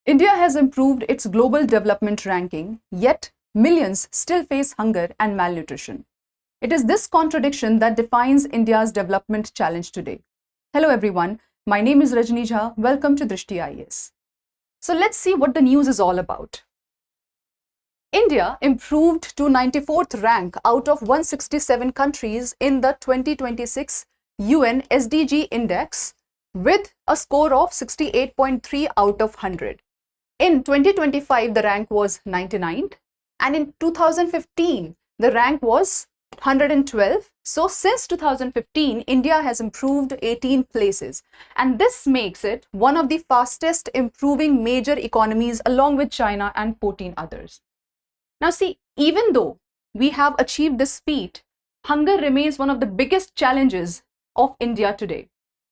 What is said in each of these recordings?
India has improved its global development ranking, yet millions still face hunger and malnutrition. It is this contradiction that defines India's development challenge today. Hello everyone, my name is Rajni Jha. Welcome to Drishti IAS. So let's see what the news is all about. India improved to 94th rank out of 167 countries in the 2026 UN SDG index with a score of 68.3 out of 100. In 2025, the rank was 99th, and in 2015, the rank was 112. So since 2015, India has improved 18 places, and this makes it one of the fastest improving major economies along with China and 14 others. Now see, even though we have achieved this feat, hunger remains one of the biggest challenges of India today.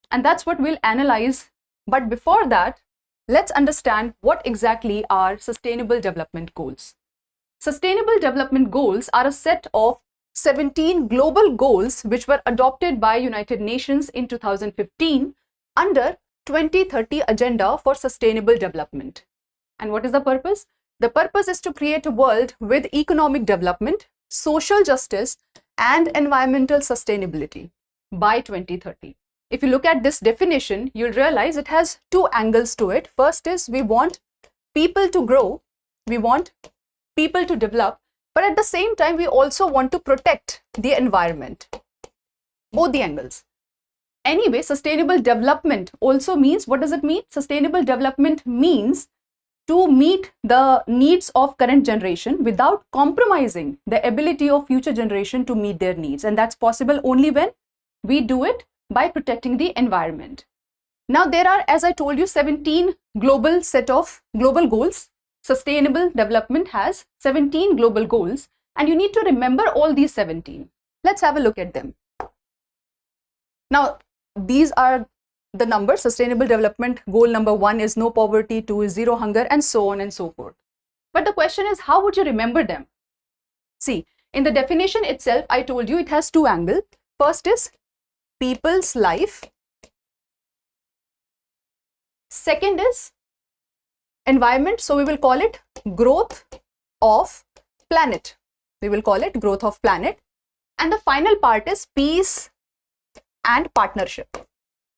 And that's what we'll analyze. But before that, let's understand what exactly are Sustainable Development Goals. Sustainable Development Goals are a set of 17 global goals which were adopted by United Nations in 2015 under 2030 Agenda for Sustainable Development. And what is the purpose? The purpose is to create a world with economic development, social justice, and environmental sustainability by 2030. If you look at this definition, you'll realize it has two angles to it. First is we want people to grow, we want people to develop, but at the same time, we also want to protect the environment. Both the angles. Anyway, sustainable development also means, what does it mean? Sustainable development means to meet the needs of current generation without compromising the ability of future generation to meet their needs. And that's possible only when we do it by protecting the environment. Now there are, as I told you, 17 global set of global goals. Sustainable development has 17 global goals, and you need to remember all these 17. Let's have a look at them. Now, these are the numbers. Sustainable development goal number 1 is no poverty, 2 is zero hunger, and so on and so forth. But the question is, how would you remember them? See, in the definition itself, I told you it has two angles. First is people's life. Second is environment. So we will call it growth of planet. We will call it growth of planet. And the final part is peace and partnership.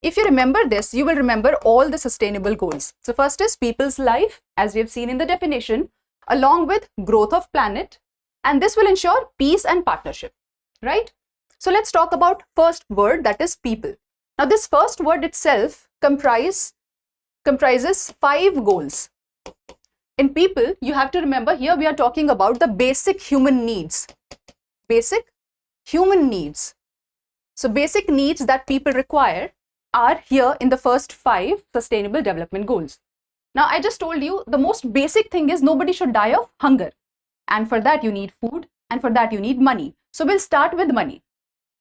If you remember this, you will remember all the sustainable goals. So first is people's life, as we have seen in the definition, along with growth of planet. And this will ensure peace and partnership, right? So let's talk about first word, that is people. Now this first word itself comprises 5 goals. In people, you have to remember here we are talking about the basic human needs. Basic human needs. So basic needs that people require are here in the first 5 sustainable development goals. Now I just told you the most basic thing is nobody should die of hunger. And for that you need food, and for that you need money. So we'll start with money.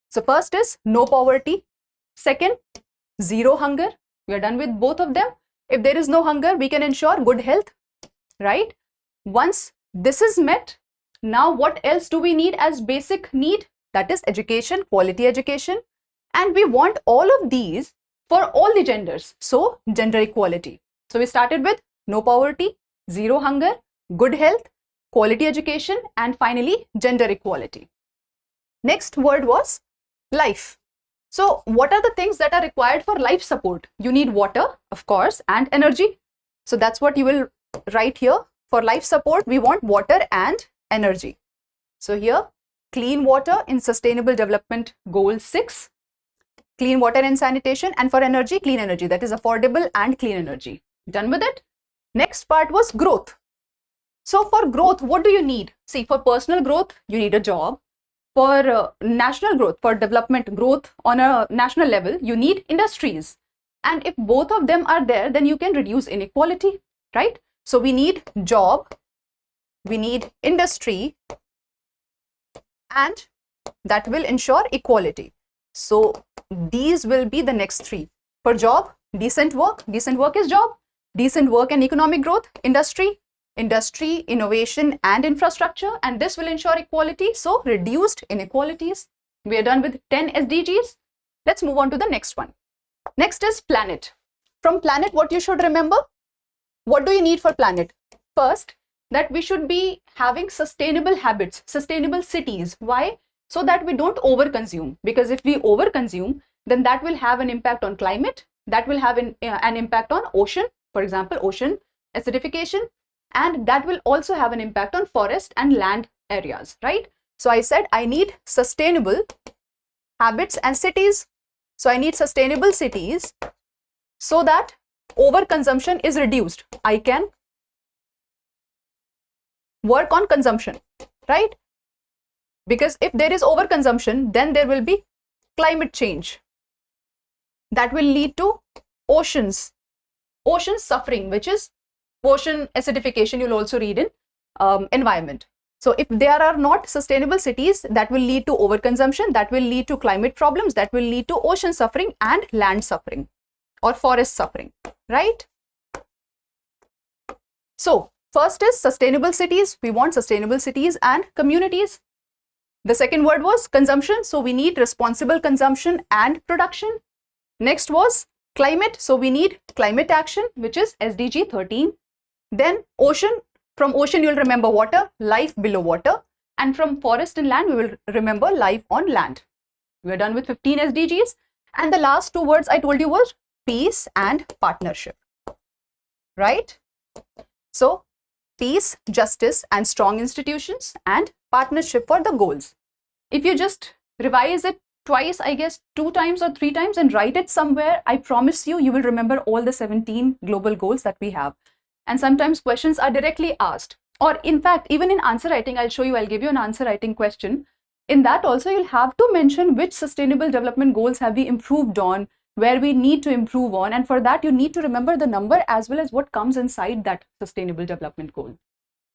So first is no poverty. Second, zero hunger. We are done with both of them. If there is no hunger, we can ensure good health, right? Once this is met, now what else do we need as basic need? That is education, quality education. And we want all of these for all the genders. So gender equality. So we started with no poverty, zero hunger, good health, quality education, and finally gender equality. Next word was life. So what are the things that are required for life support? You need water, of course, and energy. So that's what you will write here. For life support, we want water and energy. So here, clean water in Sustainable Development Goal 6. Clean water and sanitation, and for energy, clean energy, that is affordable and clean energy. Done with it? Next part was growth. So for growth, what do you need? See, for personal growth, you need a job. For national growth, for development growth on a national level, you need industries. And if both of them are there, then you can reduce inequality, right? So we need job, we need industry, and that will ensure equality. So these will be the next 3. For job, decent work is job, decent work and economic growth, industry, innovation and infrastructure, and this will ensure equality. So reduced inequalities. We are done with 10 SDGs. Let's move on to the next one. Next is planet. From planet, what you should remember? What do you need for planet? First, that we should be having sustainable habits, sustainable cities. Why? So that we don't overconsume. Because if we overconsume, then that will have an impact on climate, that will have an impact on ocean, for example, ocean acidification, and that will also have an impact on forest and land areas, right? So I said I need sustainable habits and cities. So I need sustainable cities so that overconsumption is reduced. I can work on consumption, right? Because if there is overconsumption, then there will be climate change. That will lead to ocean suffering, which is ocean acidification. You'll also read in environment. So if there are not sustainable cities, that will lead to overconsumption, that will lead to climate problems, that will lead to ocean suffering and land suffering or forest suffering, right? So first is sustainable cities. We want sustainable cities and communities. The second word was consumption. So we need responsible consumption and production. Next was climate. So we need climate action, which is SDG 13. Then ocean. From ocean, you'll remember water, life below water. And from forest and land, we will remember life on land. We're done with 15 SDGs. And the last two words I told you was peace and partnership, right? So peace, justice, and strong institutions, and partnership for the goals. If you just revise it twice, I guess 2 times or 3 times, and write it somewhere, I promise you, you will remember all the 17 global goals that we have. And sometimes questions are directly asked, or in fact, even in answer writing, I'll show you, I'll give you an answer writing question. In that also, you'll have to mention which sustainable development goals have we improved on, where we need to improve on. And for that, you need to remember the number as well as what comes inside that sustainable development goal.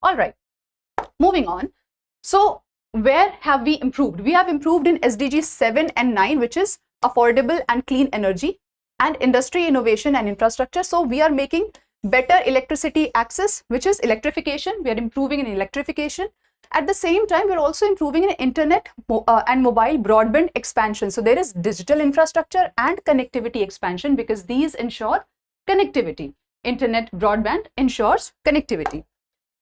All right, moving on. So where have we improved? We have improved in SDGs 7 and 9, which is affordable and clean energy and industry, innovation and infrastructure. So we are making better electricity access, which is electrification. We are improving in electrification. At the same time, we're also improving in internet and mobile broadband expansion. So there is digital infrastructure and connectivity expansion, because these ensure connectivity. Internet broadband ensures connectivity.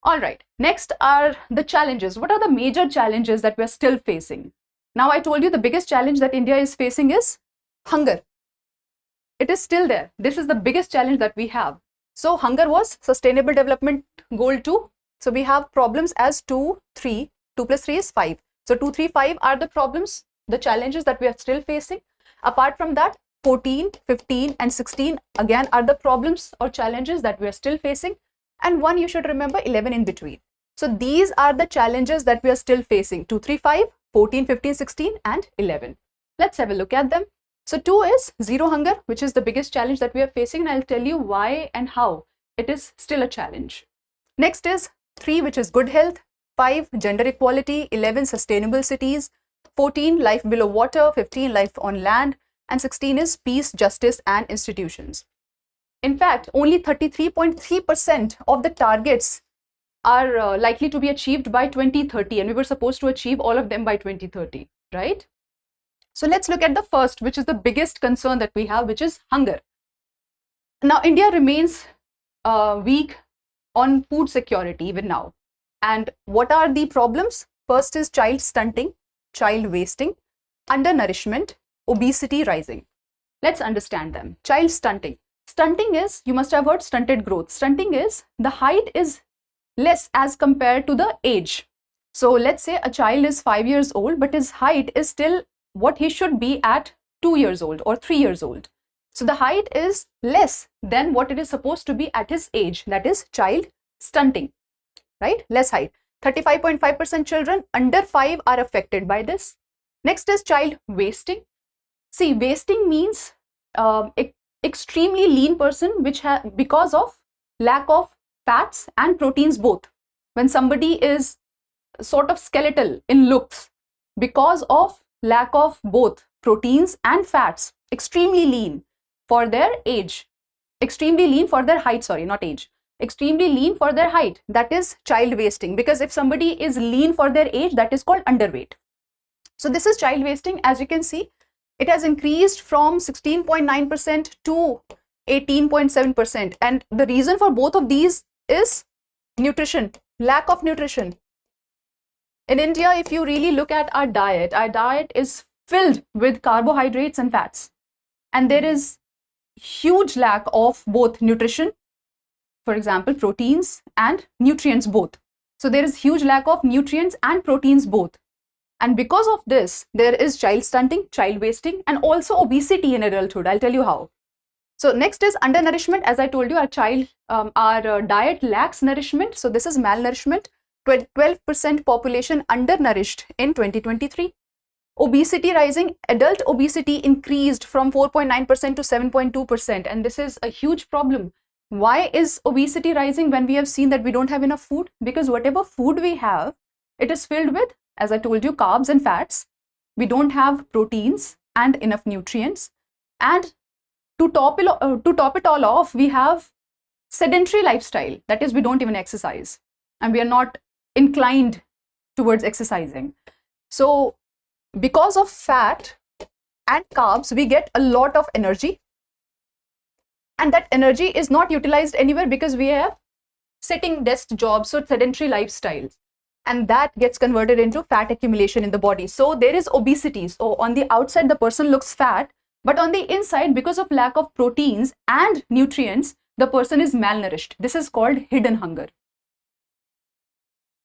All right, next are the challenges. What are the major challenges that we're still facing? Now, I told you the biggest challenge that India is facing is hunger. It is still there. This is the biggest challenge that we have. So hunger was Sustainable Development Goal 2. So we have problems as 2, 3, 2 plus 3 is 5. So 2, 3, 5 are the problems, the challenges that we are still facing. Apart from that, 14, 15 and 16 again are the problems or challenges that we are still facing. And one you should remember, 11 in between. So these are the challenges that we are still facing: 2, 3, 5, 14, 15, 16 and 11. Let's have a look at them. So 2 is zero hunger, which is the biggest challenge that we are facing, and I'll tell you why and how it is still a challenge. Next is 3, which is good health, 5, gender equality, 11, sustainable cities, 14, life below water, 15, life on land, and 16 is peace, justice, and institutions. In fact, only 33.3% of the targets are likely to be achieved by 2030, and we were supposed to achieve all of them by 2030, right? So let's look at the first, which is the biggest concern that we have, which is hunger. Now, India remains weak on food security even now. And what are the problems? First is child stunting, child wasting, undernourishment, obesity rising. Let's understand them. Child stunting. Stunting is, you must have heard stunted growth. Stunting is the height is less as compared to the age. So let's say a child is 5 years old, but his height is still what he should be at 2 years old or 3 years old. So the height is less than what it is supposed to be at his age. That is child stunting, right? Less height. 35.5% children under 5 are affected by this. Next is child wasting. See, wasting means extremely lean person, which because of lack of fats and proteins both. When somebody is sort of skeletal in looks because of lack of both proteins and fats, extremely lean for their age, extremely lean for their height, sorry, not age, extremely lean for their height, that is child wasting. Because if somebody is lean for their age, that is called underweight. So this is child wasting. As you can see, it has increased from 16.9% to 18.7%. And the reason for both of these is nutrition, lack of nutrition. In India, if you really look at our diet is filled with carbohydrates and fats. And there is huge lack of both nutrition, for example, proteins and nutrients both. So there is huge lack of nutrients and proteins both. And because of this, there is child stunting, child wasting, and also obesity in adulthood. I'll tell you how. So next is undernourishment. As I told you, our diet lacks nourishment. So this is malnourishment. 12% population undernourished in 2023. Obesity rising. Adult obesity increased from 4.9% to 7.2%. And this is a huge problem. Why is obesity rising when we have seen that we don't have enough food? Because whatever food we have, it is filled with, as I told you, carbs and fats. We don't have proteins and enough nutrients. And to top it all off, we have sedentary lifestyle. That is, we don't even exercise. And we are not inclined towards exercising. So because of fat and carbs, we get a lot of energy. And that energy is not utilized anywhere because we have sitting desk jobs, so sedentary lifestyles. And that gets converted into fat accumulation in the body. So there is obesity. So on the outside, the person looks fat, but on the inside, because of lack of proteins and nutrients, the person is malnourished. This is called hidden hunger.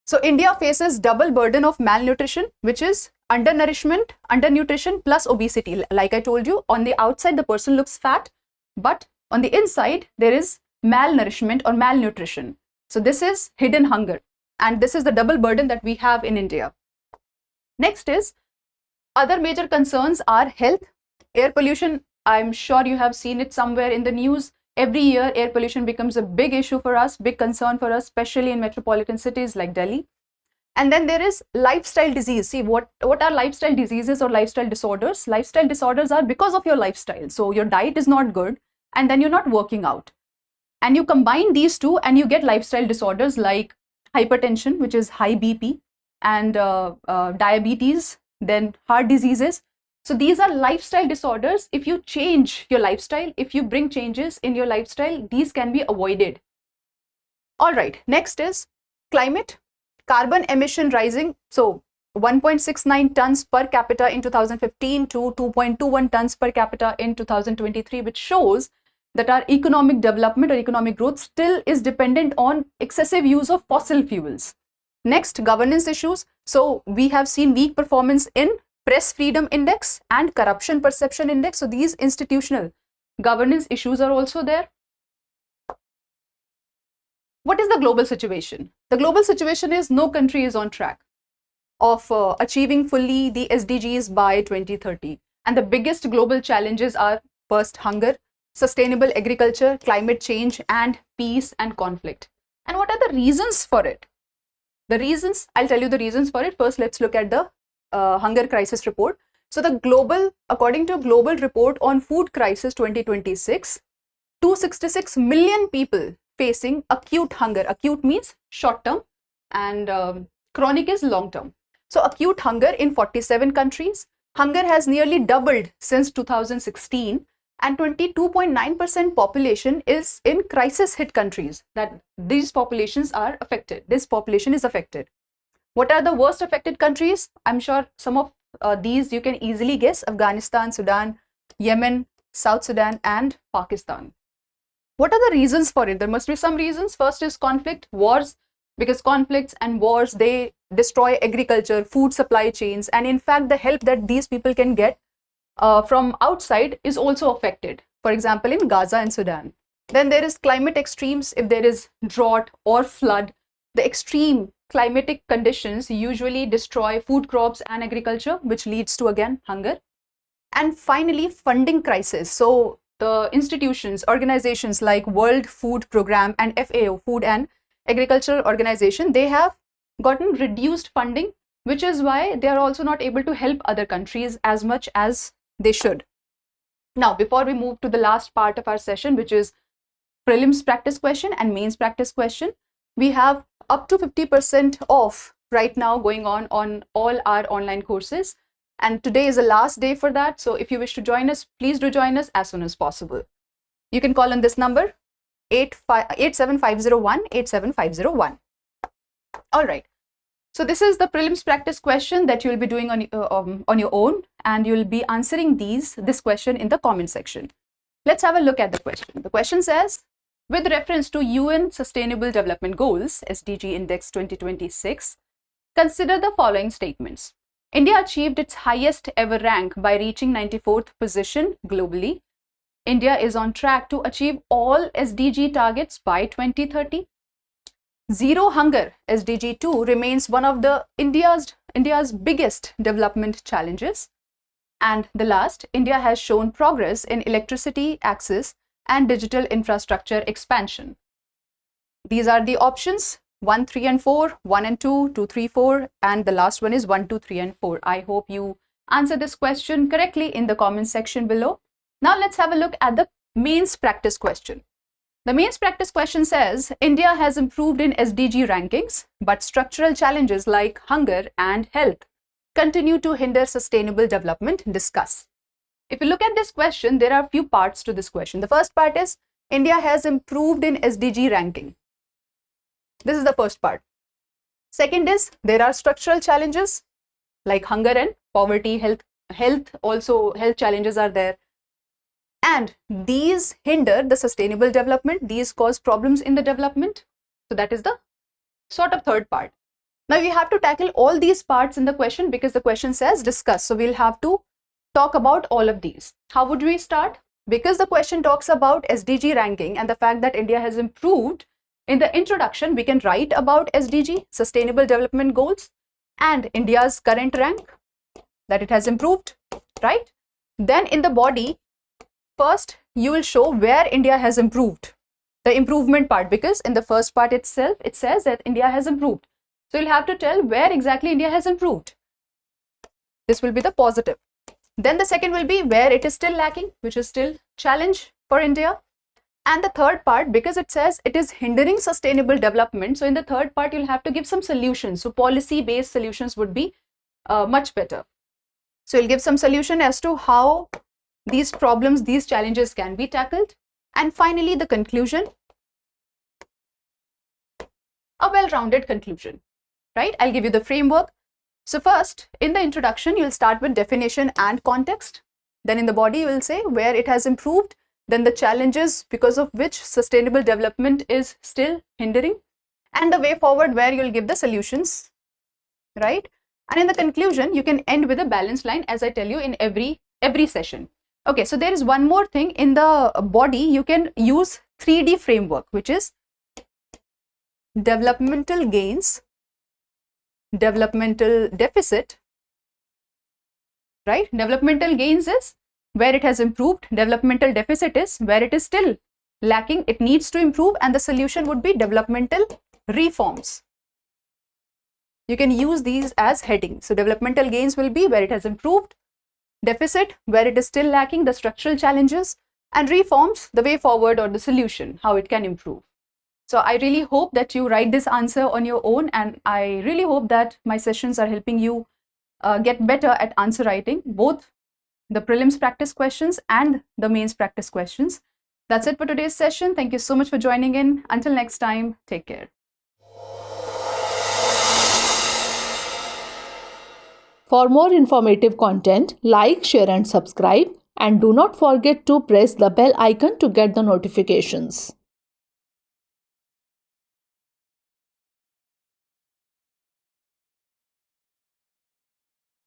So India faces double burden of malnutrition, which is undernourishment, undernutrition plus obesity. Like I told you, on the outside, the person looks fat, but on the inside, there is malnourishment or malnutrition. So this is hidden hunger. And this is the double burden that we have in India. Next is other major concerns are health, air pollution. I'm sure you have seen it somewhere in the news. Every year, air pollution becomes a big issue for us, big concern for us, especially in metropolitan cities like Delhi. And then there is lifestyle disease. See, what are lifestyle diseases or lifestyle disorders? Lifestyle disorders are because of your lifestyle. So your diet is not good, and then you're not working out. And you combine these two and you get lifestyle disorders like hypertension, which is high BP, and diabetes, then heart diseases. So these are lifestyle disorders. If you change your lifestyle, if you bring changes in your lifestyle, these can be avoided. All right, next is climate, carbon emission rising. So 1.69 tons per capita in 2015 to 2.21 tons per capita in 2023, which shows that our economic development or economic growth still is dependent on excessive use of fossil fuels. Next, governance issues. So we have seen weak performance in press freedom index and corruption perception index. So these institutional governance issues are also there. What is the global situation? The global situation is no country is on track of achieving fully the SDGs by 2030. And the biggest global challenges are first, hunger, sustainable agriculture, climate change, and peace and conflict. And what are the reasons for it? The reasons, I'll tell you the reasons for it. First, let's look at the hunger crisis report. So according to Global Report on Food Crisis 2026, 266 million people facing acute hunger. Acute means short term and chronic is long term. So acute hunger in 47 countries. Hunger has nearly doubled since 2016. And 22.9% population is in crisis hit countries, that these populations are affected. This population is affected. What are the worst affected countries? I'm sure some of these you can easily guess: Afghanistan, Sudan, Yemen, South Sudan, and Pakistan. What are the reasons for it? There must be some reasons. First is conflict, wars, because conflicts and wars, they destroy agriculture, food supply chains, and in fact, the help that these people can get from outside is also affected. For example, in Gaza and Sudan. Then there is climate extremes. If there is drought or flood, the extreme climatic conditions usually destroy food crops and agriculture, which leads to, again, hunger. And finally, funding crisis. So the institutions, organizations like World Food Program and FAO, Food and Agricultural Organization, they have gotten reduced funding, which is why they are also not able to help other countries as much as they should. Now, before we move to the last part of our session, which is prelims practice question and mains practice question, we have up to 50% off right now going on all our online courses. And today is the last day for that. So if you wish to join us, please do join us as soon as possible. You can call on this number 87501 87501. All right. So this is the prelims practice question that you will be doing on your own, and you will be answering this question in the comment section. Let's have a look at the question. The question says, with reference to UN Sustainable Development Goals, SDG Index 2026, consider the following statements. India achieved its highest ever rank by reaching 94th position globally. India is on track to achieve all SDG targets by 2030. Zero hunger, SDG 2, remains one of the India's biggest development challenges. And the last, India has shown progress in electricity access and digital infrastructure expansion. These are the options: 1, 3 and 4, 1 and 2, 2, 3, 4, and the last one is 1, 2, 3 and 4. I hope you answer this question correctly in the comment section below. Now let's have a look at the mains practice question. The mains practice question says, India has improved in SDG rankings, but structural challenges like hunger and health continue to hinder sustainable development. Discuss. If you look at this question, there are a few parts to this question. The first part is, India has improved in SDG ranking. This is the first part. Second is, there are structural challenges like hunger and poverty, health challenges are there. And these hinder the sustainable development. These cause problems in the development. So that is the sort of third part. Now you have to tackle all these parts in the question because the question says discuss. So we'll have to talk about all of these. How would we start? Because the question talks about SDG ranking and the fact that India has improved, in the introduction, we can write about SDG, Sustainable Development Goals, and India's current rank, that it has improved, right? Then in the body, first, you will show where India has improved, the improvement part, because in the first part itself, it says that India has improved. So you'll have to tell where exactly India has improved. This will be the positive. Then the second will be where it is still lacking, which is still challenge for India. And the third part, because it says it is hindering sustainable development. So in the third part, you'll have to give some solutions. So policy-based solutions would be much better. So you'll give some solution as to how these problems, these challenges can be tackled. And finally, the conclusion, a well-rounded conclusion, right? I'll give you the framework. So first, in the introduction, you'll start with definition and context. Then in the body, you will say where it has improved, then the challenges because of which sustainable development is still hindering, and the way forward where you'll give the solutions, right? And in the conclusion, you can end with a balanced line, as I tell you in every session. Okay, so there is one more thing. In the body, you can use 3D framework, which is developmental gains, developmental deficit, right? Developmental gains is where it has improved. Developmental deficit is where it is still lacking. It needs to improve, and the solution would be developmental reforms. You can use these as headings. So developmental gains will be where it has improved, deficit where it is still lacking, the structural challenges, and reforms, the way forward or the solution, how it can improve. So I really hope that you write this answer on your own, and I really hope that my sessions are helping you get better at answer writing, both the prelims practice questions and the mains practice questions. That's it for today's session. Thank you so much for joining in. Until next time, take care. For more informative content, like, share and subscribe, and do not forget to press the bell icon to get the notifications.